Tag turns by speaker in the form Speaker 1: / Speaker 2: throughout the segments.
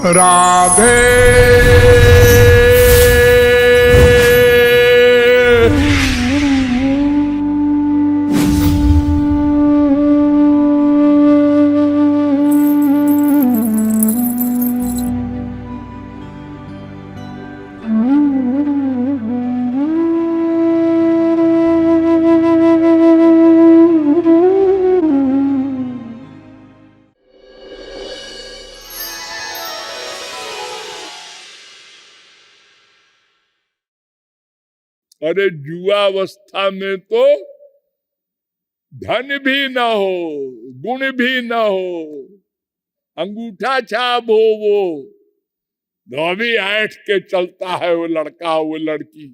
Speaker 1: राधे
Speaker 2: अरे युवावस्था में तो धन भी ना हो, गुण भी ना हो, अंगूठा छाप हो, वो धोबी ऐंठ के चलता है वो लड़का वो लड़की।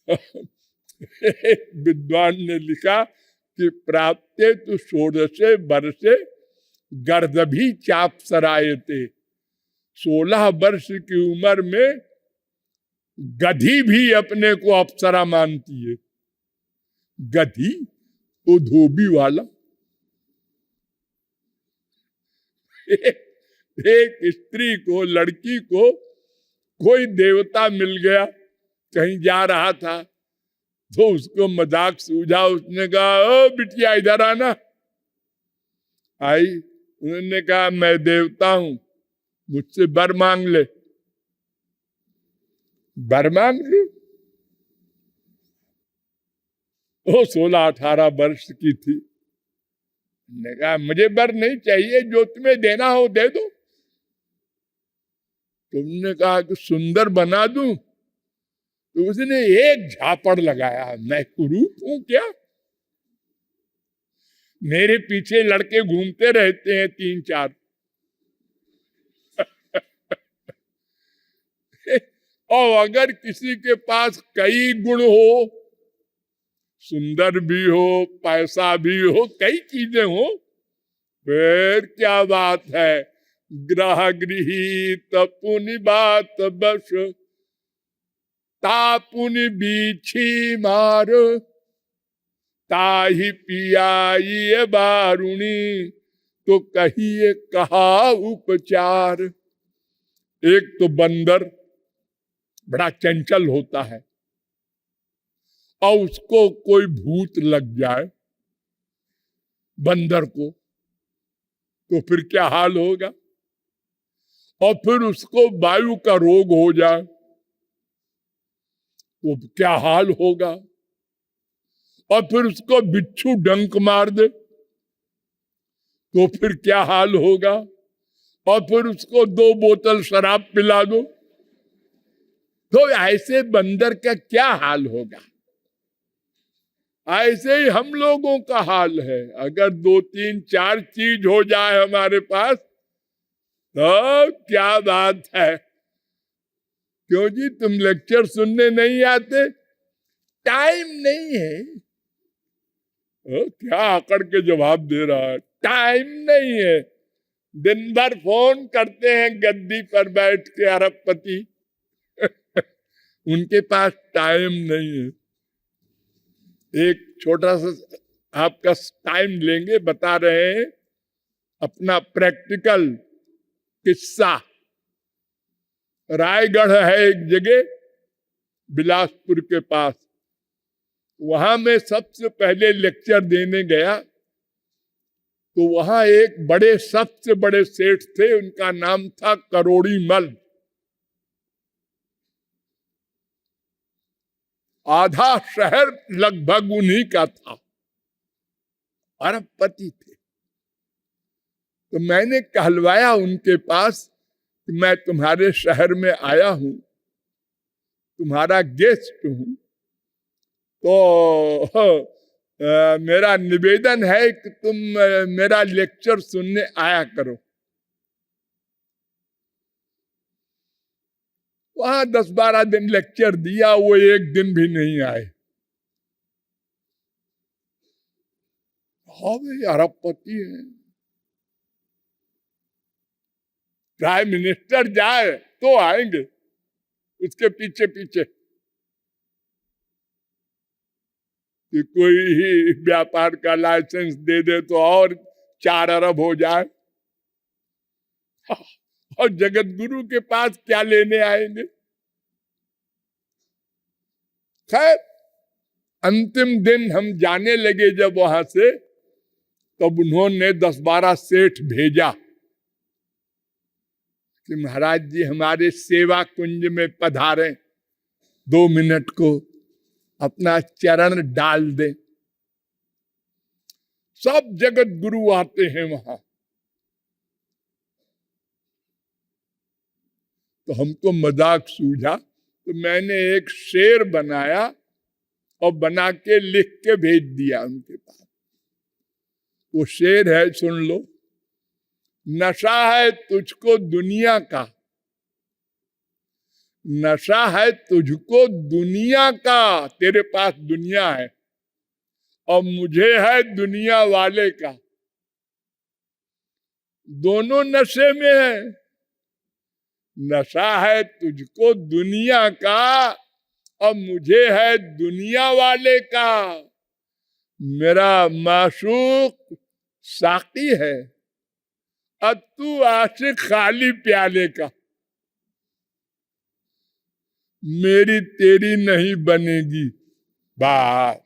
Speaker 2: एक विद्वान ने लिखा कि प्राप्ते तो 16 वर्षे गर्दभी चाप सरायते। 16 वर्ष की उम्र में गधी भी अपने को अप्सरा मानती है। गधी वो धोबी वाला। एक स्त्री को, लड़की को कोई देवता मिल गया, कहीं जा रहा था तो उसको मजाक सूझा। उसने कहा, ओ बिटिया इधर आना। आई, उन्होंने कहा मैं देवता हूं, मुझसे वर मांग ले। वर मांग ले? वो 16-18 वर्ष की थी। ने कहा मुझे वर नहीं चाहिए, जो तुम्हें देना हो दे दो। तुमने कहा कि सुंदर बना दूं, तो उसने एक झापड़ लगाया, मैं कुरूप हूं क्या? मेरे पीछे लड़के घूमते रहते हैं 3-4। और अगर किसी के पास कई गुण हो, सुंदर भी हो, पैसा भी हो, कई चीजें हो, फिर क्या बात है। ग्रह गृहीत पुनि बात बस, तापुनि बीछी मार, ताही पियाई बारुणी, तो कहिए कहा उपचार। एक तो बंदर बड़ा चंचल होता है, और उसको कोई भूत लग जाए बंदर को, तो फिर क्या हाल होगा। और फिर उसको वायु का रोग हो जाए तो क्या हाल होगा। और फिर उसको बिच्छू डंक मार दे तो फिर क्या हाल होगा। और फिर उसको 2 बोतल शराब पिला दो तो ऐसे बंदर का क्या हाल होगा। ऐसे ही हम लोगों का हाल है। अगर 2-3-4 चीज हो जाए हमारे पास तो क्या बात है। क्यों जी, तुम लेक्चर सुनने नहीं आते? टाइम नहीं है। क्या आकड़ के जवाब दे रहा है, टाइम नहीं है। दिन भर फोन करते हैं गद्दी पर बैठ के अरबपति। उनके पास टाइम नहीं है। एक छोटा सा आपका टाइम लेंगे, बता रहे हैं अपना प्रैक्टिकल किस्सा। रायगढ़ है एक जगह बिलासपुर के पास, वहां में सबसे पहले लेक्चर देने गया तो वहां एक बड़े, सबसे बड़े सेठ थे, उनका नाम था करोड़ी मल। आधा शहर लगभग उन्हीं का था, अरबपति थे। तो मैंने कहलवाया उनके पास कि मैं तुम्हारे शहर में आया हूं, तुम्हारा गेस्ट हूं, तो मेरा निवेदन है कि तुम मेरा लेक्चर सुनने आया करो। वहां 10-12 दिन लेक्चर दिया, वो एक दिन भी नहीं आए। हाँ भाई, अरबपति है। प्राइम मिनिस्टर जाए तो आएंगे उसके पीछे पीछे। कि कोई ही व्यापार का लाइसेंस दे दे तो और 4 अरब हो जाए, और जगत गुरु के पास क्या लेने आएंगे। खैर अंतिम दिन हम जाने लगे जब वहां से, तब उन्होंने 10-12 सेठ भेजा कि महाराज जी हमारे सेवा कुंज में पधारें, 2 मिनट को अपना चरण डाल दें। सब जगत गुरु आते हैं वहां। तो हमको मजाक सूझा, तो मैंने एक शेर बनाया और बना के लिख के भेज दिया उनके पास। वो शेर है, सुन लो। नशा है तुझको दुनिया का, नशा है तुझको दुनिया का, तेरे पास दुनिया है, और मुझे है दुनिया वाले का। दोनों नशे में है। नशा है तुझको दुनिया का और मुझे है दुनिया वाले का। मेरा माशूक साकी है और तू आशिक खाली प्याले का। मेरी तेरी नहीं बनेगी बात।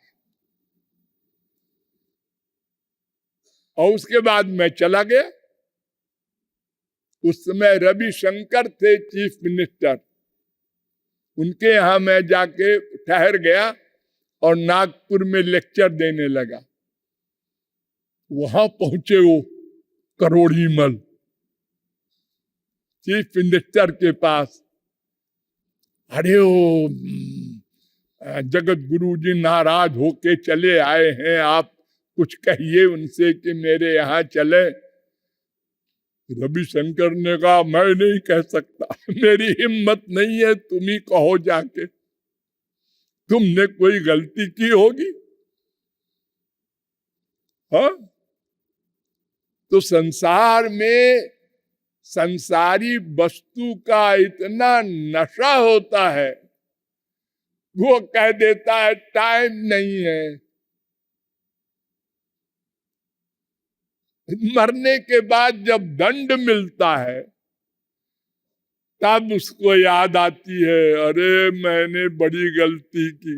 Speaker 2: और उसके बाद मैं चला गया। उस समय रविशंकर थे चीफ मिनिस्टर, उनके यहां मैं जाके ठहर गया और नागपुर में लेक्चर देने लगा। वहां पहुंचे वो करोड़ी मल चीफ मिनिस्टर के पास। अरे वो जगत गुरु जी नाराज होके चले आए हैं, आप कुछ कहिए उनसे कि मेरे यहाँ चले। रविशंकर ने कहा मैं नहीं कह सकता, मेरी हिम्मत नहीं है, तुम ही कहो जाके। तुमने कोई गलती की होगी। हाँ, तो संसार में संसारी वस्तु का इतना नशा होता है, वो कह देता है टाइम नहीं है। मरने के बाद जब दंड मिलता है तब उसको याद आती है, अरे मैंने बड़ी गलती की।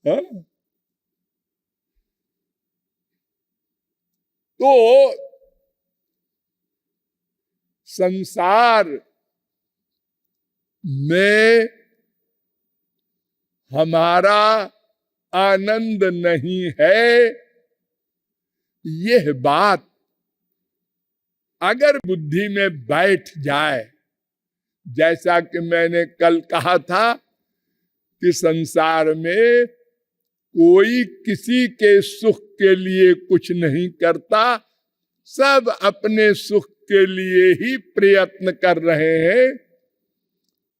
Speaker 2: हाँ? तो संसार में हमारा आनंद नहीं है, यह बात अगर बुद्धि में बैठ जाए, जैसा कि मैंने कल कहा था कि संसार में कोई किसी के सुख के लिए कुछ नहीं करता, सब अपने सुख के लिए ही प्रयत्न कर रहे हैं।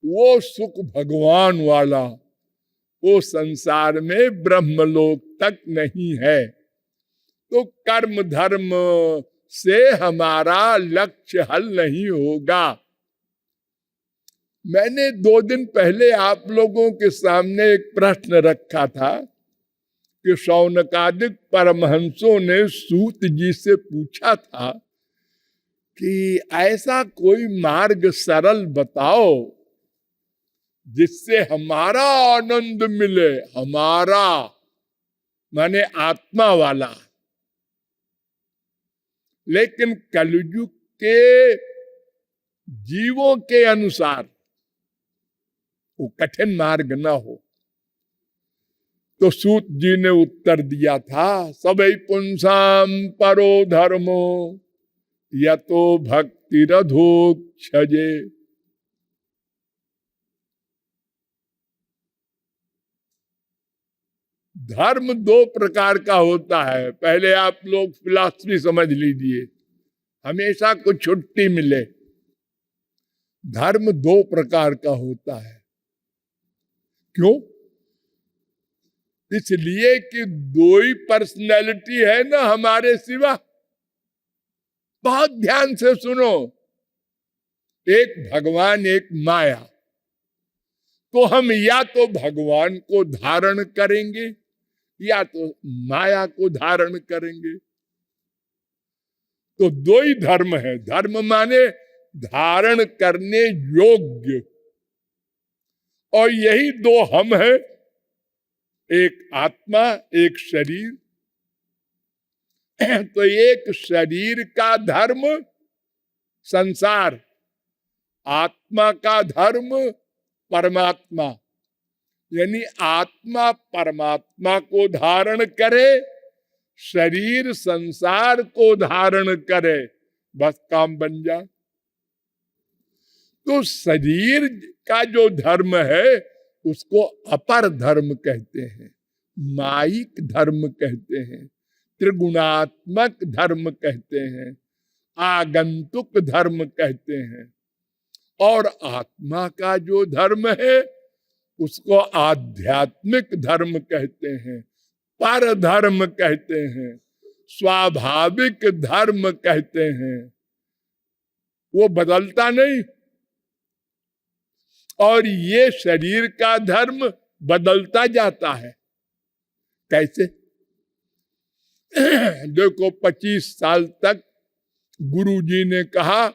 Speaker 2: वो सुख भगवान वाला, वो संसार में ब्रह्मलोक तक नहीं है। तो कर्म धर्म से हमारा लक्ष्य हल नहीं होगा। मैंने 2 दिन पहले आप लोगों के सामने एक प्रश्न रखा था कि शौनकादिक परमहंसों ने सूत जी से पूछा था कि ऐसा कोई मार्ग सरल बताओ जिससे हमारा आनंद मिले, हमारा माने आत्मा वाला। लेकिन कलयुग के जीवों के अनुसार वो कठिन मार्ग न हो। तो सूत जी ने उत्तर दिया था, सबई पुंसाम परो धर्मो यतो भक्ति रधोक्षजे। धर्म 2 प्रकार का होता है। पहले आप लोग फिलॉसफी समझ लीजिए, हमेशा कुछ छुट्टी मिले। धर्म 2 प्रकार का होता है। क्यों? इसलिए कि 2 ही पर्सनैलिटी है ना हमारे सिवा। बहुत ध्यान से सुनो, एक भगवान, एक माया। तो हम या तो भगवान को धारण करेंगे या तो माया को धारण करेंगे। तो दो ही धर्म है, धर्म माने धारण करने योग्य, और यही दो हम है, एक आत्मा एक शरीर। तो एक शरीर का धर्म संसार, आत्मा का धर्म परमात्मा। यानी आत्मा परमात्मा को धारण करे, शरीर संसार को धारण करे, बस काम बन जाए। तो शरीर का जो धर्म है उसको अपर धर्म कहते हैं, मायिक धर्म कहते हैं, त्रिगुणात्मक धर्म कहते हैं, आगंतुक धर्म कहते हैं। और आत्मा का जो धर्म है उसको आध्यात्मिक धर्म कहते हैं, पर धर्म कहते हैं, स्वाभाविक धर्म कहते हैं। वो बदलता नहीं। और ये शरीर का धर्म बदलता जाता है। कैसे? देखो 25 साल तक गुरुजी ने कहा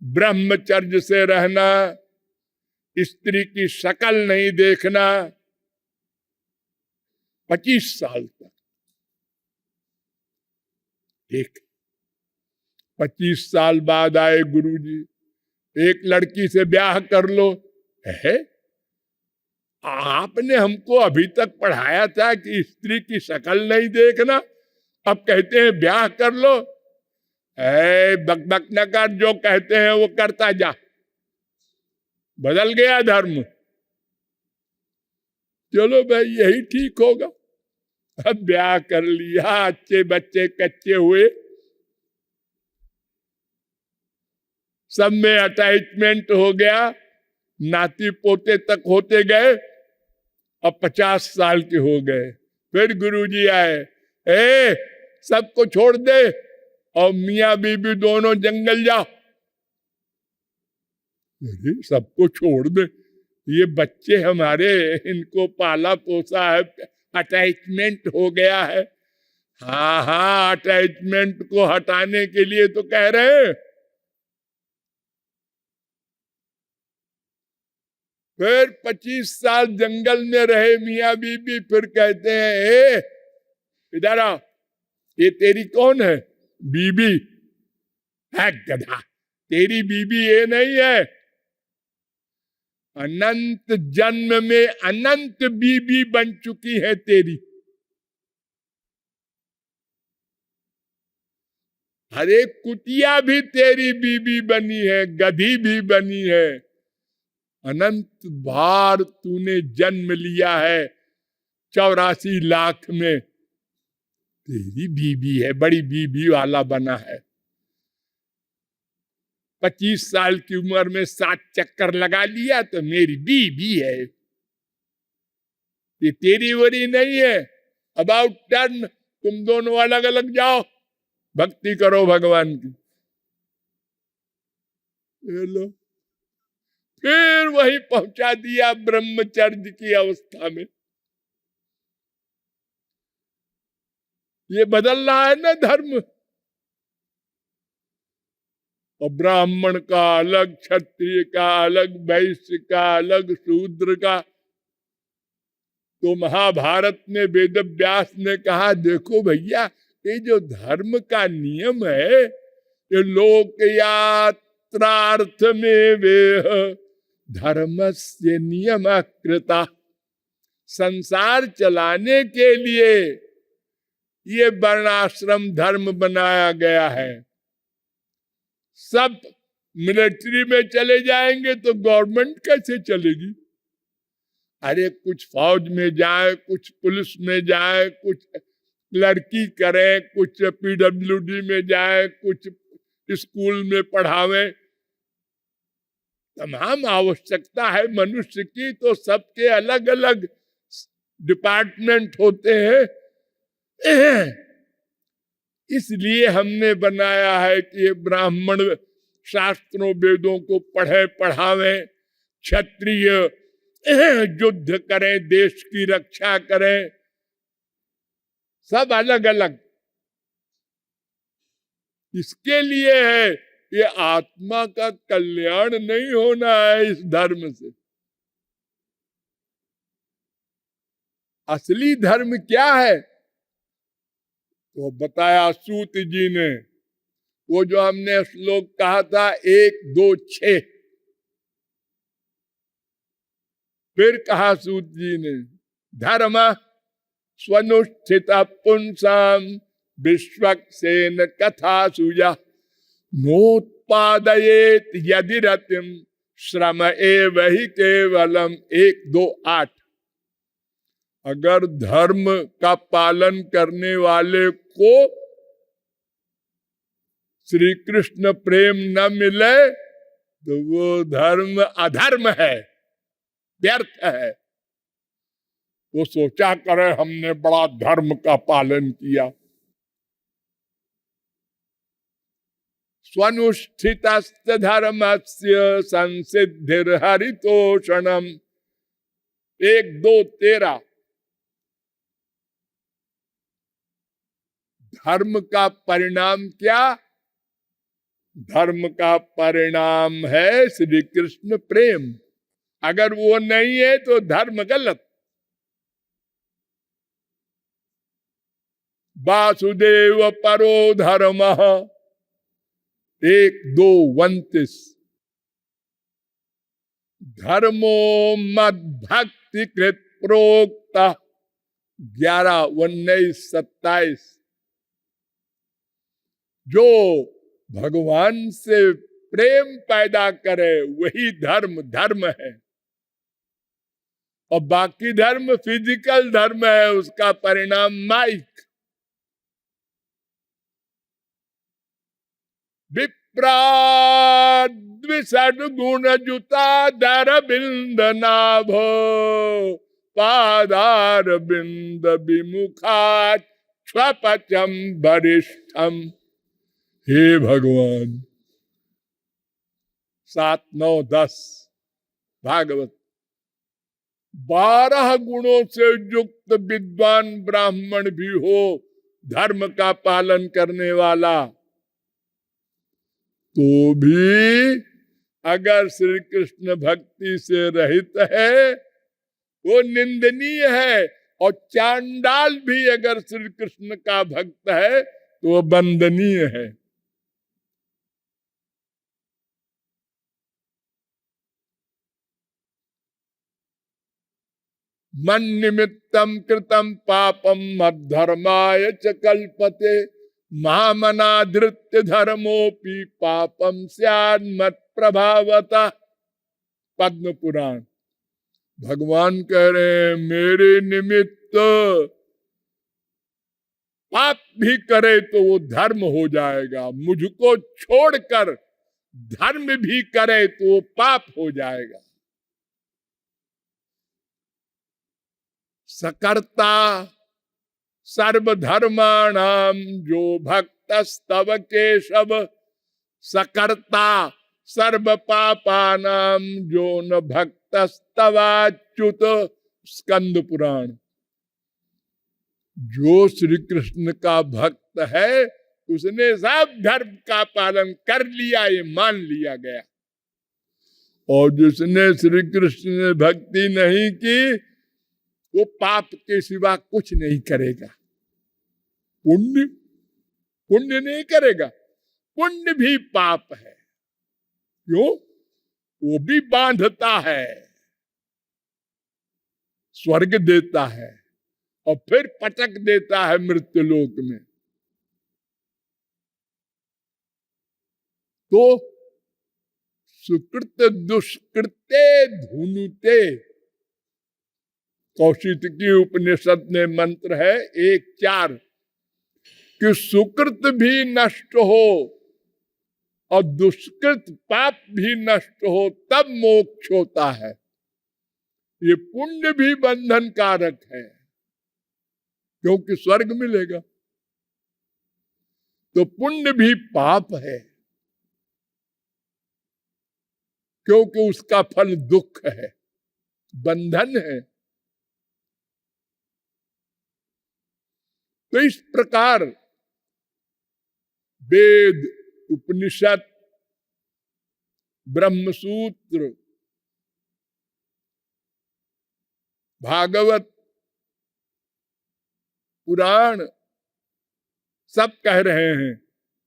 Speaker 2: ब्रह्मचर्य से रहना, स्त्री की शक्ल नहीं देखना, 25 साल तक। ठीक, 25 साल बाद आए गुरुजी, एक लड़की से ब्याह कर लो। है, आपने हमको अभी तक पढ़ाया था कि स्त्री की शक्ल नहीं देखना, अब कहते हैं ब्याह कर लो। बक बक न कर, जो कहते हैं वो करता जा। बदल गया धर्म। चलो भाई यही ठीक होगा। अब ब्याह कर लिया, अच्छे बच्चे कच्चे हुए, सब में अटैचमेंट हो गया, नाती पोते तक होते गए। अब 50 साल के हो गए, फिर गुरुजी आए, सबको छोड़ दे और मियां बीबी दोनों जंगल जाओ। सबको छोड़ दे, ये बच्चे हमारे, इनको पाला पोसा है, अटैचमेंट हो गया है। हाँ हाँ, अटैचमेंट को हटाने के लिए तो कह रहे हैं। फिर 25 साल जंगल में रहे मियां बीबी, फिर कहते हैं इधर आ, ये तेरी कौन है? बीबी है। गधा, तेरी बीबी ये नहीं है, अनंत जन्म में अनंत बीबी बन चुकी है तेरी। अरे कुतिया भी तेरी बीबी बनी है, गधी भी बनी है। अनंत बार तूने जन्म लिया है, 84 लाख में तेरी बीबी है, बड़ी बीबी वाला बना है। 25 साल की उम्र में 7 चक्कर लगा लिया तो मेरी बीबी है। ये तेरी वरी नहीं है। अबाउट टर्न, तुम दोनों अलग अलग जाओ, भक्ति करो भगवान की। लो, फिर वही पहुंचा दिया ब्रह्मचर्य की अवस्था में। ये बदल रहा है ना धर्म। और ब्राह्मण का अलग, क्षत्रिय का अलग, वैश्य का अलग, शूद्र का। तो महाभारत में वेद व्यास ने कहा, देखो भैया, ये जो धर्म का नियम है, ये लोक यात्रार्थ में वे धर्मस्य नियम कृता। संसार चलाने के लिए ये वर्णाश्रम धर्म बनाया गया है। सब मिलिट्री में चले जाएंगे तो गवर्नमेंट कैसे चलेगी? अरे कुछ फौज में जाए, कुछ पुलिस में जाए, कुछ लड़की करे, कुछ पीडब्ल्यूडी में जाए, कुछ स्कूल में पढ़ावे। तमाम आवश्यकता है मनुष्य की, तो सबके अलग अलग डिपार्टमेंट होते हैं। इसलिए हमने बनाया है कि ये ब्राह्मण शास्त्रों वेदों को पढ़े पढ़ावे, क्षत्रिय युद्ध करें, देश की रक्षा करें, सब अलग अलग इसके लिए है। ये आत्मा का कल्याण नहीं होना है इस धर्म से। असली धर्म क्या है तो बताया सूत जी ने। वो जो हमने श्लोक कहा था 1, 2, 6, फिर कहा सूत जी ने, धर्म स्वनुष्ठित पुंसाम विश्वक्सेन कथा सुया नोत्पादयेत यदि रतिम श्रम एव ही केवलम। 1, 2, 8। अगर धर्म का पालन करने वाले को श्री कृष्ण प्रेम न मिले तो वो धर्म अधर्म है, व्यर्थ है। वो सोचा करे हमने बड़ा धर्म का पालन किया। स्वनुष्ठित धर्मस्य संसिद्धिर हरितोषणम। 1, 2, 13। धर्म का परिणाम क्या? धर्म का परिणाम है श्री कृष्ण प्रेम। अगर वो नहीं है तो धर्म गलत। वासुदेव परो धर्म। 1, 2, 29। धर्मो मद भक्ति कृत प्रोक्ता। 11, 19, 27। जो भगवान से प्रेम पैदा करे वही धर्म है। और बाकी धर्म फिजिकल धर्म है, उसका परिणाम माइक। विप्राद्विषड गुण जुता दर बिंद नाभ पादार बिंद विमुखात स्वपचम वरिष्ठम। हे भगवान। 7, 9, 10 भागवत। 12 गुणों से युक्त विद्वान ब्राह्मण भी हो धर्म का पालन करने वाला, तो भी अगर श्री कृष्ण भक्ति से रहित है वो निंदनीय है। और चांडाल भी अगर श्री कृष्ण का भक्त है तो वो वंदनीय है। मन निमित्तम कृतम पापम मद्धर्माय च कल्पते महामनाधृत्य धर्मोपि पापम स्यात् मत प्रभावता। पद्म पुराण। भगवान कह रहे हैं मेरे निमित्त पाप भी करे तो वो धर्म हो जाएगा, मुझको छोड़कर धर्म भी करे तो वो पाप हो जाएगा। सकर्ता सर्वधर्माणाम जो भक्तस्तव केशव सकर्ता सर्व पापानाम जो न भक्तस्तवाच्युत। स्कंद पुराण। जो श्री कृष्ण का भक्त है उसने सब धर्म का पालन कर लिया, ये मान लिया गया। और जिसने श्री कृष्ण ने भक्ति नहीं की वो पाप के सिवा कुछ नहीं करेगा। पुण्य नहीं करेगा। पुण्य भी पाप है। क्यों? वो भी बांधता है, स्वर्ग देता है और फिर पटक देता है मृत्यु लोक में। तो सुकृत दुष्कृते धुनुते। कौशिकी उपनिषद में मंत्र है 1:4 कि सुकृत भी नष्ट हो और दुष्कृत पाप भी नष्ट हो तब मोक्ष होता है। ये पुण्य भी बंधन कारक है क्योंकि स्वर्ग मिलेगा। तो पुण्य भी पाप है क्योंकि उसका फल दुख है। बंधन है। तो इस प्रकार वेद, उपनिषद, ब्रह्मसूत्र, भागवत, पुराण सब कह रहे हैं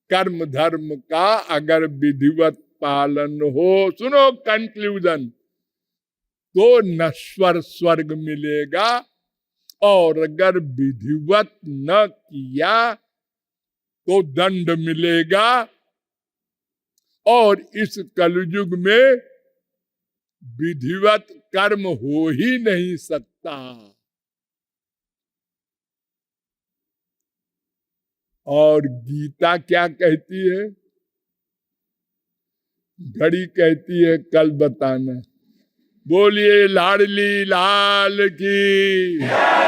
Speaker 2: कर्म धर्म का अगर विधिवत पालन हो, सुनो कंक्लूजन, तो नश्वर स्वर्ग मिलेगा, और अगर विधिवत न किया तो दंड मिलेगा। और इस कलयुग में विधिवत कर्म हो ही नहीं सकता। और गीता क्या कहती है? घड़ी कहती है कल बताना। बोलिए लाडली लाल की।